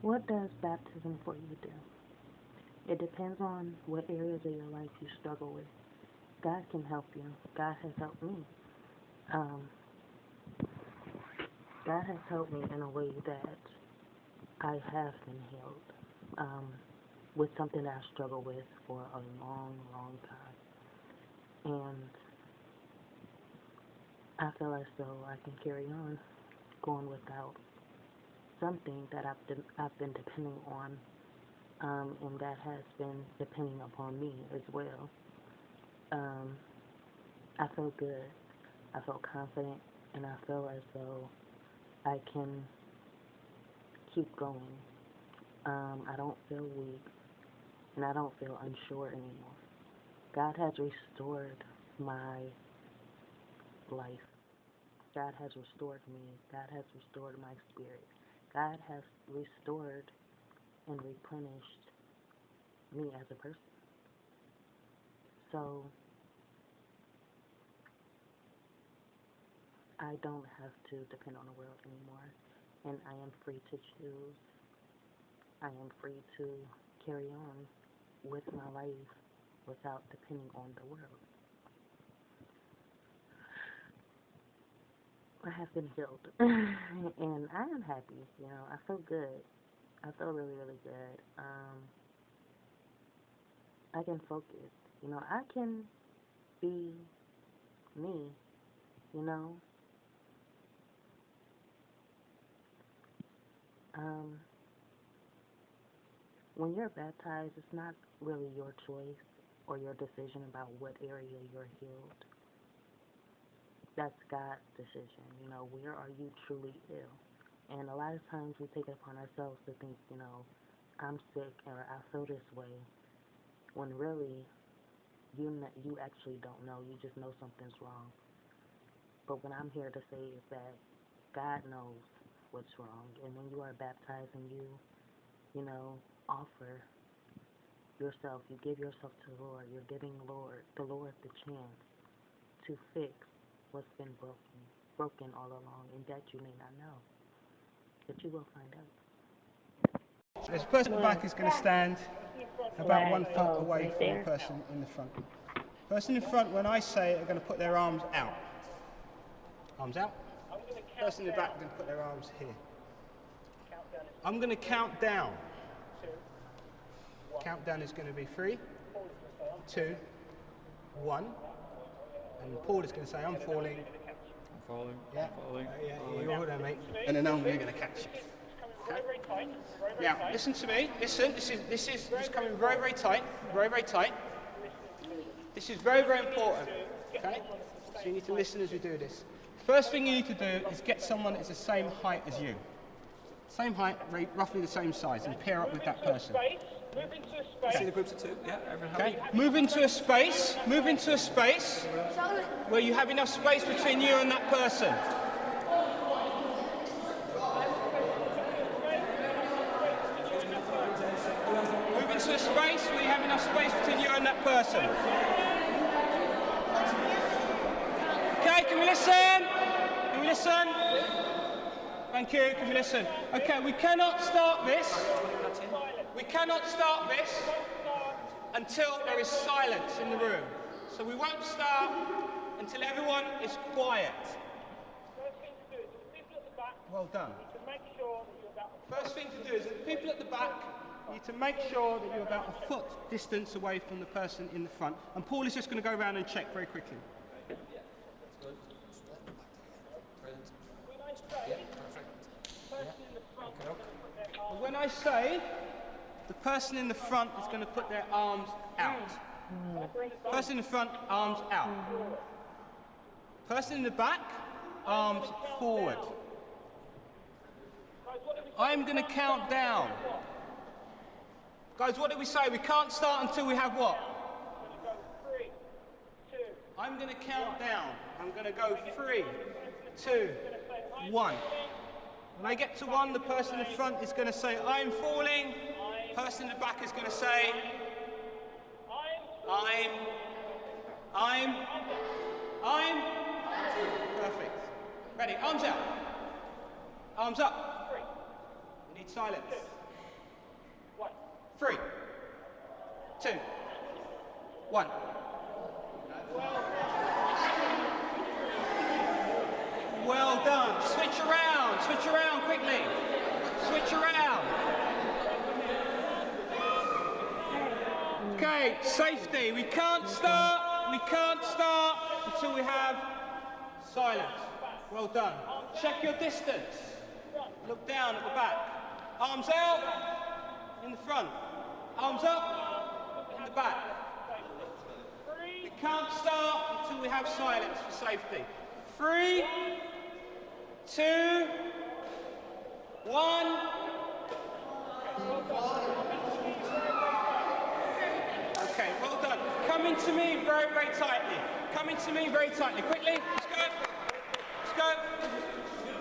What does baptism for you do? It depends on what areas of your life you struggle with. God can help you. God has helped me. Um, God has helped me in a way that I have been healed with something that I struggled with for a long, long time. And I feel as though I can carry on going without something that I've been depending on, and that has been depending upon me as well. Um, I feel good. I feel confident, and I feel as though I can keep going. I don't feel weak, and I don't feel unsure anymore. God has restored my life. God has restored me. God has restored my spirit. God has restored and replenished me as a person. So I don't have to depend on the world anymore, and I am free to choose. I am free to carry on with my life without depending on the world. I have been healed, and I am happy. I feel good. I feel really, really good. I can focus. I can be me. You know, um, when you're baptized, it's not really your choice or your decision about what area you're healed. That's God's decision. Where are you truly ill? And a lot of times we take it upon ourselves to think, I'm sick or I feel this way, when really you actually don't know. You just know something's wrong. But what I'm here to say is that God knows what's wrong. And when you are baptized and you know, offer yourself, you give yourself to the Lord, you're giving the Lord the chance to fix what's been broken all along, and that you may not know, that you will find out. This person at the back is going to stand about 1 foot away from the person in the front. Person in front, when I say it, are going to put their arms out. Arms out. Person in the back are going to put their arms here. I'm going to count down. Countdown is going to be 3, 2, 1. And Paul is going to say, I'm falling. I'm falling. Yeah, I'm falling. yeah, you're all there, mate. And then I'm going to catch you. Okay. Now, listen to me. Listen. This is coming very, very tight. Very, very tight. This is very, very important. Okay. So you need to listen as we do this. First thing you need to do is get someone that's the same height as you. Same height, roughly the same size, and pair up with that person. See the groups of 2? Yeah, everyone Okay. Move into a space. Move into a space where you have enough space between you and that person. Move into a space where you have enough space between you and that person. Okay, can we listen? Can we listen? Thank you, can we listen? Okay, we cannot start this. We cannot start this until there is silence in the room. So we won't start until everyone is quiet. Well done. First thing to do is that the people at the back need to make sure that you're about a foot distance away from the person in the front. And Paul is just going to go around and check very quickly. When I say, the person in the front is going to put their arms out. Person in the front, arms out. Person in the back, arms forward. I'm going to count down. Guys, what did we say? We can't start until we have what? I'm going to count down. I'm going to go 3, 2, 1. When I get to 1, the person in front is going to say, I'm falling. Person in the back is going to say, I'm. Perfect. Ready, arms out. Arms up. We need silence. 3, 2, 1. Well done. Switch around quickly. Switch around. Okay, safety. We can't start until we have silence. Well done. Check your distance. Look down at the back. Arms out in the front. Arms up in the back. We can't start until we have silence for safety. 3, 2, 1. Okay, well done. Come into me very, very tightly. Come into me very tightly. Quickly, let's go.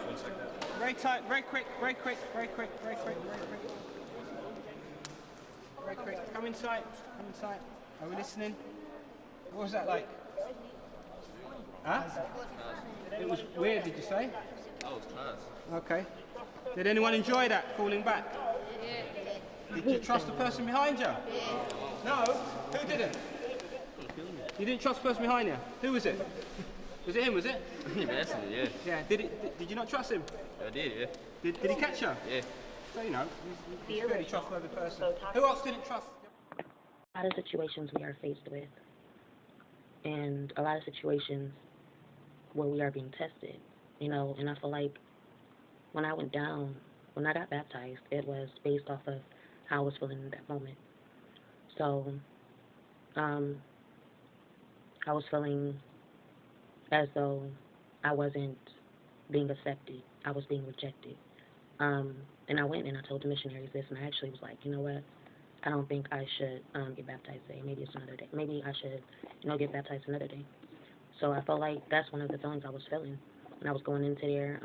Let's go. Very tight, very quick, very quick, very quick, very quick, very quick. Very quick. Come inside. Come inside. Are we listening? What was that like? Huh? It was weird, did you say? Oh, it's class. Okay. Did anyone enjoy that, falling back? Did you trust the person behind you? No? Who didn't? You didn't trust the person behind you? Who was it? Was it him, was it? Yeah. Yeah. Did you not trust him? I did, yeah. Did he catch you? Yeah. So, you know, he's a fairly trustworthy person. Who else didn't trust? A lot of situations we are faced with, and a lot of situations where we are being tested, you know, and I feel like when I got baptized, it was based off of how I was feeling in that moment. So, I was feeling as though I wasn't being accepted. I was being rejected. And I went and I told the missionaries this, and I actually was like, you know what? I don't think I should get baptized today. Maybe it's another day. Maybe I should, get baptized another day. So I felt like that's one of the feelings I was feeling when I was going into there.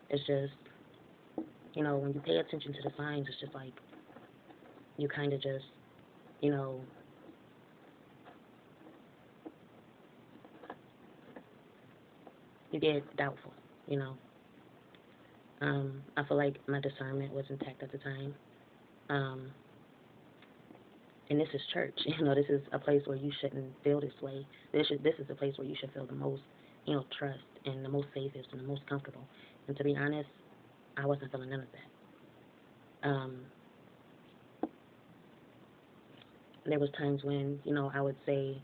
It's just, when you pay attention to the signs, it's just like you kind of just, you get doubtful, I feel like my discernment was intact at the time. And this is church, this is a place where you shouldn't feel this way. This is a place where you should feel the most, trust and the most safest and the most comfortable. And to be honest, I wasn't feeling none of that. There was times when, I would say,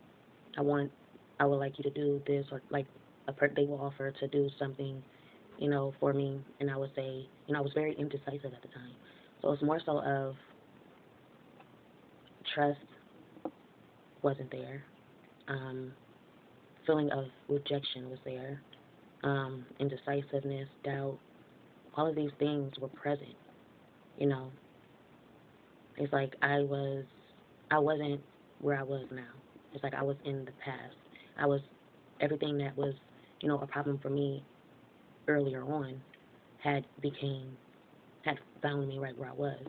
I would like you to do this, or like they will offer to do something, for me, and I would say, I was very indecisive at the time. So it's more so of trust wasn't there. Feeling of rejection was there. Indecisiveness, doubt, all of these things were present. It's like I wasn't where I was now. It's like I was in the past. Everything that was, a problem for me earlier on had found me right where I was.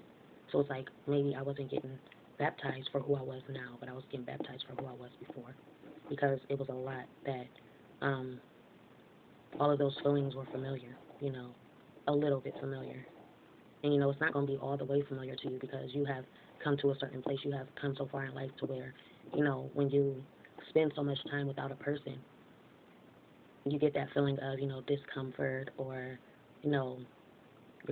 So it's like maybe I wasn't getting baptized for who I was now, but I was getting baptized for who I was before, because it was a lot that all of those feelings were familiar, a little bit familiar. And, it's not going to be all the way familiar to you, because you have come to a certain place. You have come so far in life to where, when you spend so much time without a person, you get that feeling of, discomfort, or, you're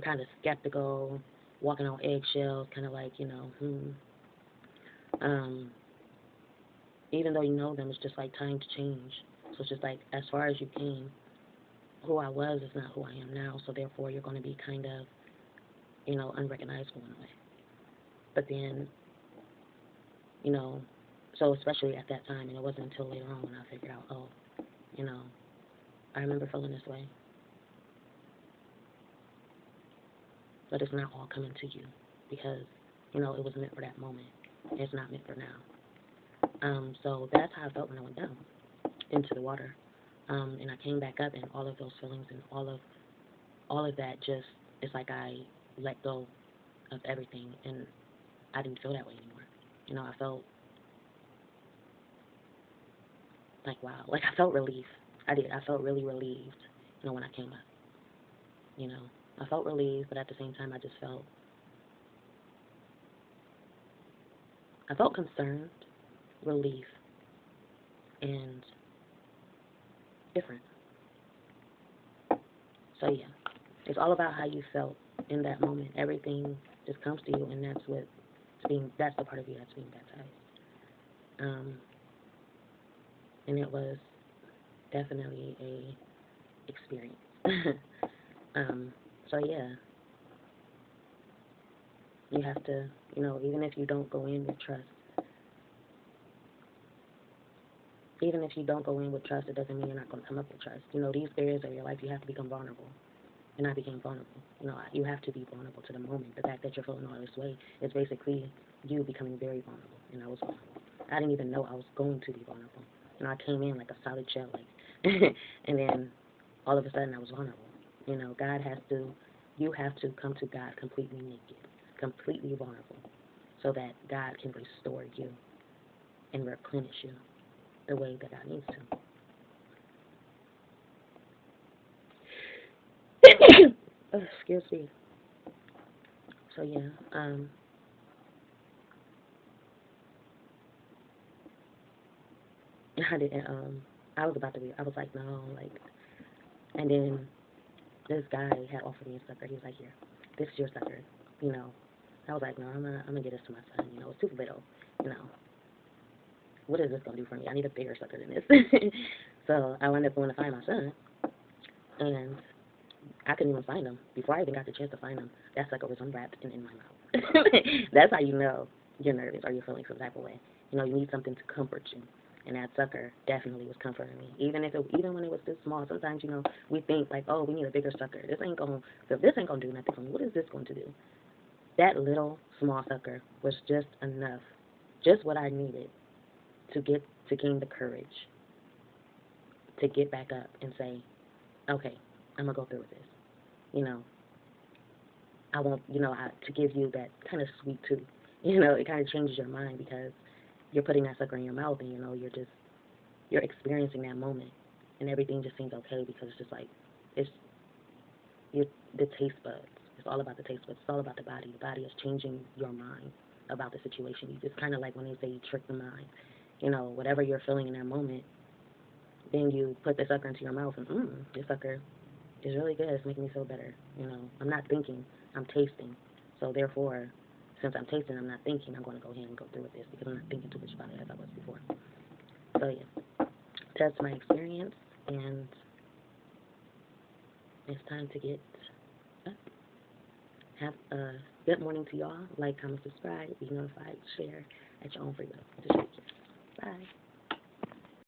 kind of skeptical, walking on eggshells, kind of like, even though you know them, it's just like time to change. So it's just like, as far as you came, who I was is not who I am now, so therefore you're going to be kind of, unrecognizable in a way. But then, so especially at that time, and it wasn't until later on when I figured out, I remember feeling this way. But it's not all coming to you, because, it was meant for that moment. It's not meant for now. So that's how I felt when I went down into the water. And I came back up, and all of those feelings and all of that just, it's like I let go of everything, and I didn't feel that way anymore. I felt like, wow. Like, I felt relief. I did. I felt really relieved, when I came up. I felt relieved, but at the same time, I just felt I felt concerned, relief, and different. So yeah, it's all about how you felt in that moment. Everything just comes to you, and that's the part of you that's being baptized. And it was definitely a experience. So yeah, you have to, even if you don't go in with trust, it doesn't mean you're not going to come up with trust. These areas of your life, you have to become vulnerable. And I became vulnerable. You have to be vulnerable to the moment. The fact that you're feeling all this way is basically you becoming very vulnerable. And I was vulnerable. I didn't even know I was going to be vulnerable. I came in like a solid shell, and then all of a sudden I was vulnerable. You have to come to God completely naked, completely vulnerable, so that God can restore you and replenish you the way that God needs to. Oh, excuse me. So yeah, I didn't. I was like, no, and then this guy had offered me a sucker. He was like, here, this is your sucker. I was like, no, I'm gonna get this to my son. It's too little. What is this gonna do for me? I need a bigger sucker than this. So I wound up going to find my son, and I couldn't even find him. Before I even got the chance to find him, that sucker was unwrapped and in my mouth. That's how you know you're nervous or you're feeling some type of way. You need something to comfort you. And that sucker definitely was comforting me. Even when it was this small, sometimes, we think like, oh, we need a bigger sucker. This ain't gonna do nothing for me. What is this going to do? That little small sucker was just enough, just what I needed to gain the courage to get back up and say, okay, I'm gonna go through with this. I won't, to give you that kind of sweet tooth. It kind of changes your mind because you're putting that sucker in your mouth and, you're experiencing that moment and everything just seems okay because it's just like, the taste buds. It's all about the taste buds. It's all about the body. The body is changing your mind about the situation. It's kind of like when they say you trick the mind. Whatever you're feeling in that moment, then you put the sucker into your mouth and, this sucker is really good. It's making me feel better. I'm not thinking, I'm tasting. So therefore, since I'm tasting, I'm not thinking, I'm going to go ahead and go through with this because I'm not thinking too much about it as I was before. So yeah, that's my experience, and it's time to get up. Have a good morning to y'all. Like, comment, subscribe, be notified, share at your own freedom.